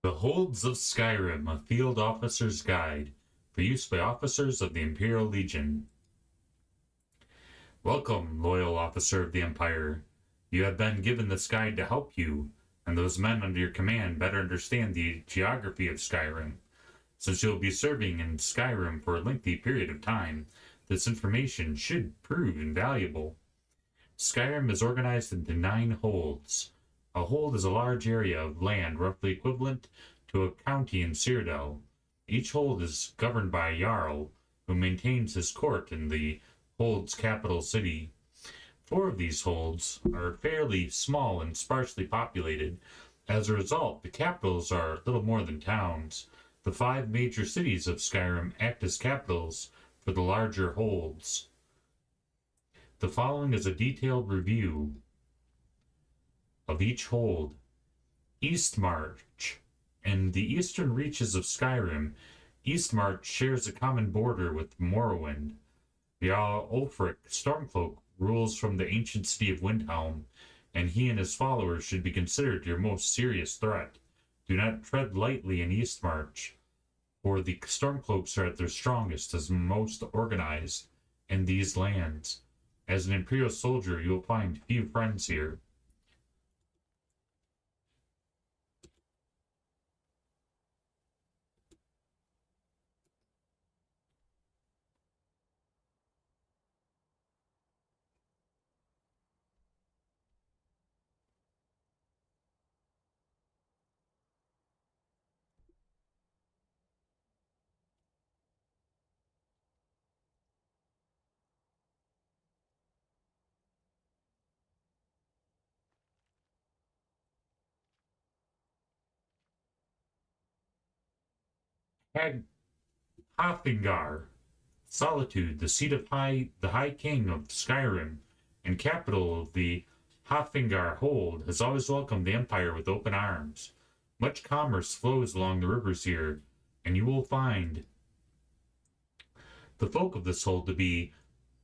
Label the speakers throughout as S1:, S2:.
S1: The Holds of Skyrim, a Field Officer's Guide, for use by officers of the Imperial Legion. Welcome, loyal officer of the Empire. You have been given this guide to help you, and those men under your command better understand the geography of Skyrim. Since you'll be serving in Skyrim for a lengthy period of time, this information should prove invaluable. Skyrim is organized into 9 holds. A hold is a large area of land roughly equivalent to a county in Cyrodiil. Each hold is governed by a Jarl, who maintains his court in the hold's capital city. 4 of these holds are fairly small and sparsely populated. As a result, the capitals are little more than towns. The 5 major cities of Skyrim act as capitals for the larger holds. The following is a detailed review of each hold. Eastmarch. In the eastern reaches of Skyrim, Eastmarch shares a common border with Morrowind. Jarl Ulfric Stormcloak rules from the ancient city of Windhelm, and he and his followers should be considered your most serious threat. Do not tread lightly in Eastmarch, for the Stormcloaks are at their strongest as most organized in these lands. As an Imperial soldier, you will find few friends here. Lingar Solitude, the seat of the High King of Skyrim and capital of the Hafengar Hold, has always welcomed the Empire with open arms. Much commerce flows along the rivers here, and you will find the folk of this hold to be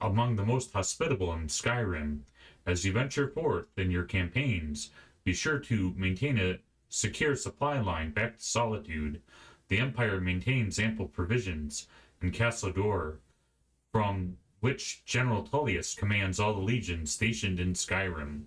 S1: among the most hospitable in Skyrim. As you venture forth in your campaigns, be sure to maintain a secure supply line back to Solitude. The Empire maintains ample provisions in Castle Dor, from which General Tullius commands all the legions stationed in Skyrim.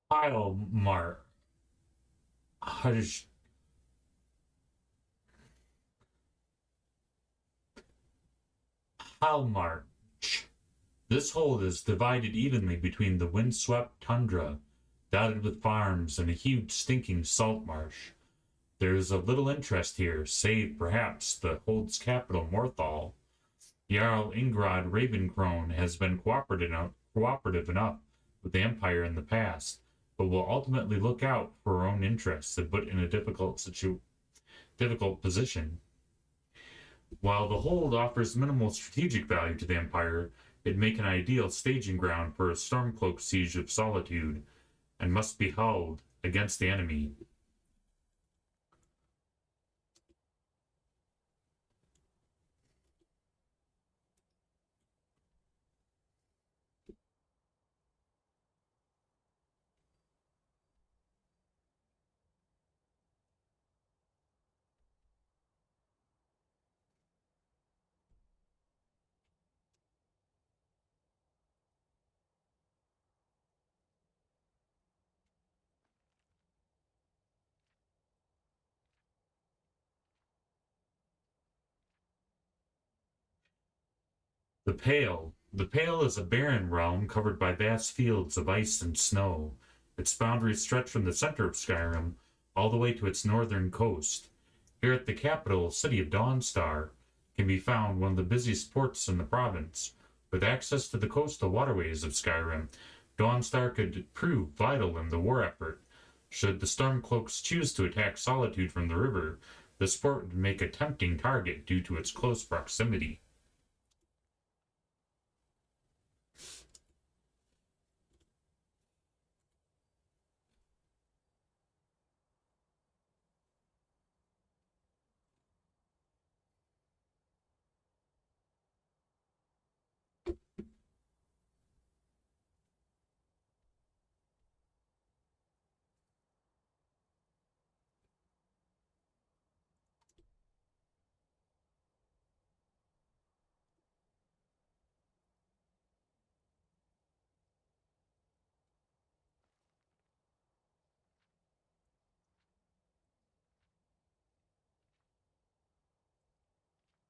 S1: Heilmar. Halmarch. This hold is divided evenly between the windswept tundra, dotted with farms, and a huge stinking salt marsh. There is of little interest here, save perhaps the hold's capital, Morthal. Jarl Ingrod Ravencrone has been cooperative enough with the Empire in the past, but will ultimately look out for her own interests and put in a difficult position. While the hold offers minimal strategic value to the Empire, it'd make an ideal staging ground for a Stormcloak siege of Solitude, and must be held against the enemy. The Pale. The Pale is a barren realm covered by vast fields of ice and snow. Its boundaries stretch from the center of Skyrim all the way to its northern coast. Here at the capital city of Dawnstar, can be found one of the busiest ports in the province. With access to the coastal waterways of Skyrim, Dawnstar could prove vital in the war effort. Should the Stormcloaks choose to attack Solitude from the river, this port would make a tempting target due to its close proximity.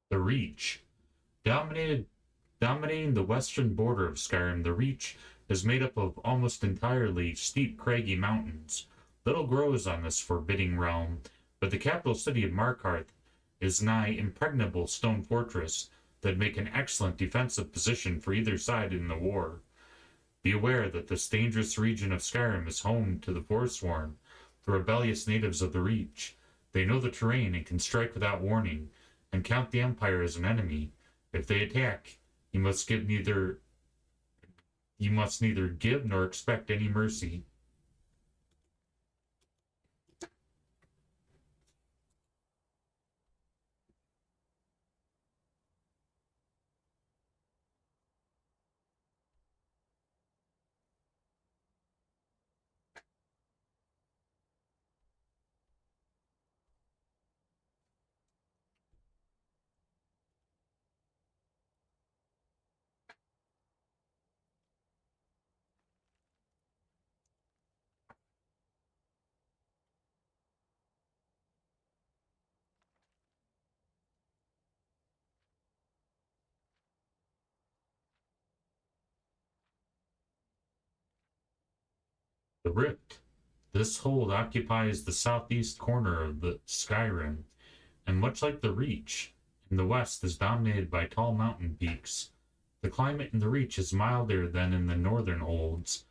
S1: The Reach. Dominated, Dominating the western border of Skyrim, the Reach is made up of almost entirely steep, craggy mountains. Little grows on this forbidding realm, but the capital city of Markarth is nigh impregnable stone fortress that make an excellent defensive position for either side in the war. Be aware that this dangerous region of Skyrim is home to the Forsworn, the rebellious natives of the Reach. They know the terrain and can strike without warning, and count the Empire as an enemy. If they attack, you must give neither you must neither give nor expect any mercy. The Rift. This hold occupies the southeast corner of the Skyrim, and much like the Reach, in the west is dominated by tall mountain peaks. The climate in the Reach is milder than in the northern holds,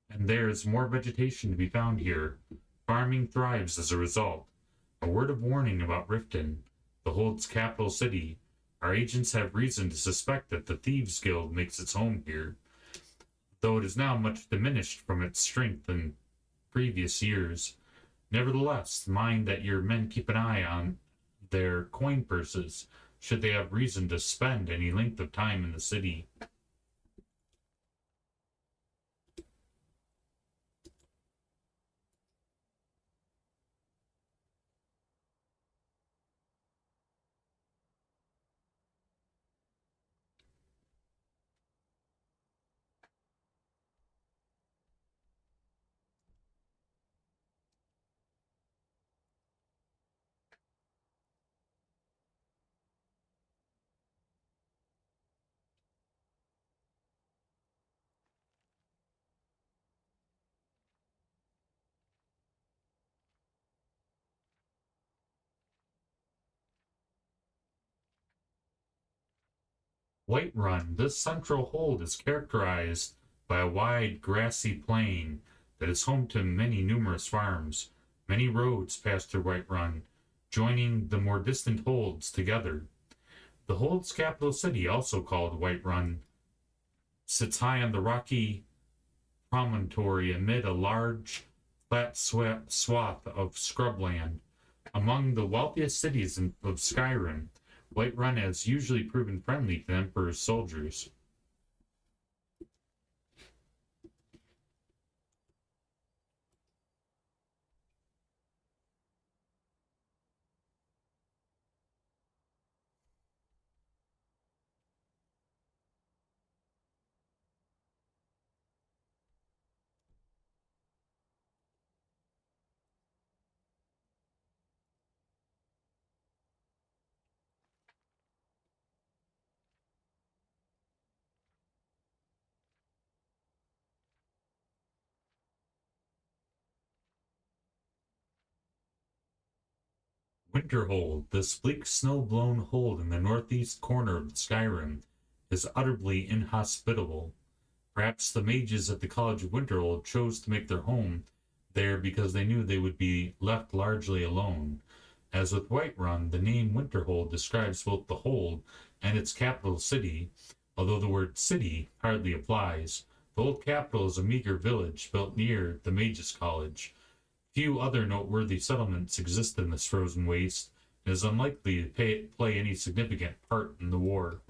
S1: and there is more vegetation to be found here. Farming thrives as a result. A word of warning about Riften, the Hold's capital city. Our agents have reason to suspect that the Thieves Guild makes its home here, though it is now much diminished from its strength in previous years. Nevertheless, mind that your men keep an eye on their coin purses, should they have reason to spend any length of time in the city. Whiterun, this central hold is characterized by a wide grassy plain that is home to many numerous farms. Many roads pass through Whiterun, joining the more distant holds together. The hold's capital city, also called Whiterun, sits high on the rocky promontory amid a large, flat swath of scrubland. Among the wealthiest cities of Skyrim, Whiterun has usually proven friendly to the Emperor's soldiers. Winterhold, this bleak snow-blown hold in the northeast corner of Skyrim, is utterly inhospitable. Perhaps the mages at the College of Winterhold chose to make their home there because they knew they would be left largely alone. As with Whiterun, the name Winterhold describes both the hold and its capital city, although the word city hardly applies. The old capital is a meager village built near the Mages College. Few other noteworthy settlements exist in this frozen waste, and is unlikely to play any significant part in the war.